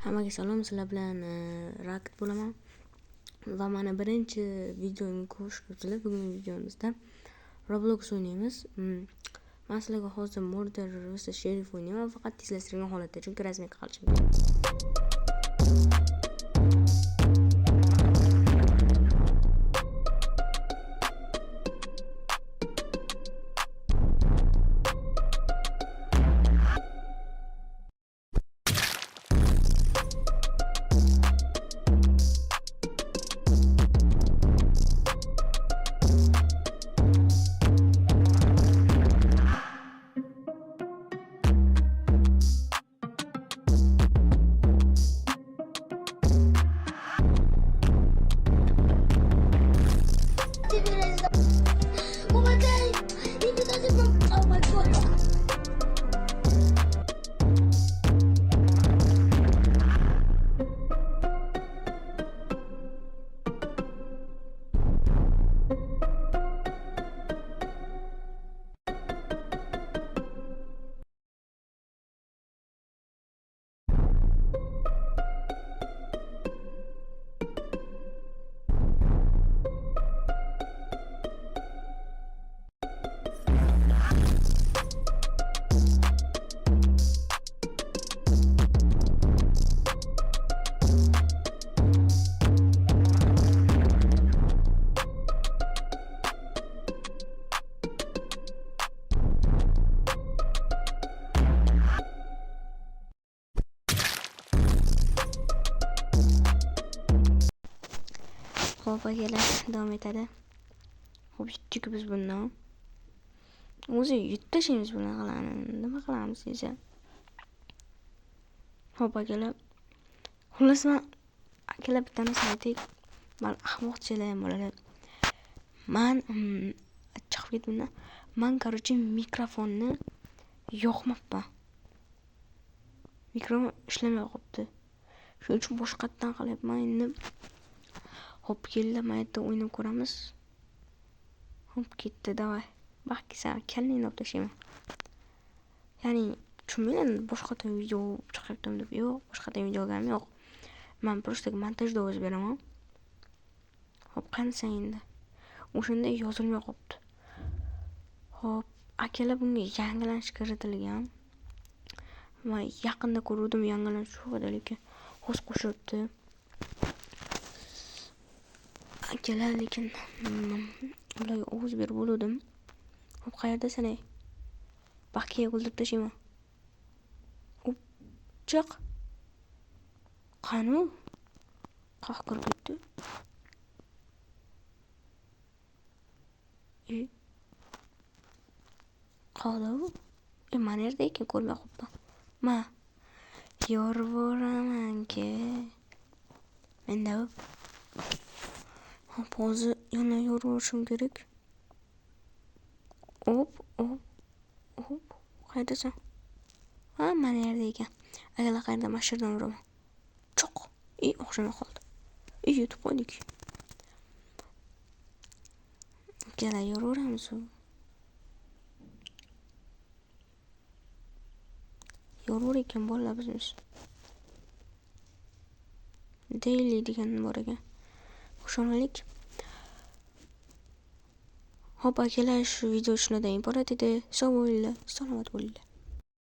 Hammaga salom, sizlar bilan Rakit bo'laman. Va mana birinchi videomga xush kelibsizlar. Bugungi videomizda Roblox o'ynaymiz. Men sizlarga hozir Murder vs Sheriff o'ynayman, faqat tezlashtirilgan holatda, chunki rasmiy qilishim kerak. Oh my god! He doesn't know. Oh my god! Xo'p, akalar, davom etadi. Xo'p, yutdik biz bundan. O'zi yutishimiz bilan nima qilamiz esa. Xo'p, akalar. Xullas, akalar bitta narsa aytaylik. Men ahmoqchilar bolalar. Men chiqib ketdim. Men, короче, mikrofonni yoqmabman. Mikrofon ishlamay qolibdi. Shuning uchun boshqatdan qilyapman endi. Hop, keldi, mana yerda o'ynab ko'ramiz. Hop, ketdi, davay. Baxtga sal kallingni olib tashlayman. Ya'ni, tushunmayman, boshqadan video chiqardim deb. Yo'q, boshqadan video olganim yo'q. Men просто montajda o'z beraman. Hop, qanday endi. O'shanda yozilmay qolibdi. Hop, akalar bunga yangilanish kiritilgan. Men yaqinda ko'rdim yangilanish yo'q, lekin hozir qo'shibdi. Akalar, lekin ularga ovoz berib bo'ldim. Hop, qayerda sanay? Bakiya o'ldirib tashlayman. Hop, chiq. Qani? Qoq kirib ketdi. Qoldi. Mana yerda ekan, ko'rmay qolibman. Ma yorvoraman-ki. Menda hop, hozir yana yorvorishim kerak. Hop. Qayerdasan? Ha, mana yerda ekan. Akalar, qayerda mashinadan uraman. Cho'q. O'xshamay qoldi. Yutib qo'ydik. Akalar, yorvoramiz. Yorvor ekan bolalar bizimiz. Daily degan bor ekan. Xushonalik. Hop, akalar, shu video shundan iborat edi. Sog' bo'linglar, salomat bo'linglar.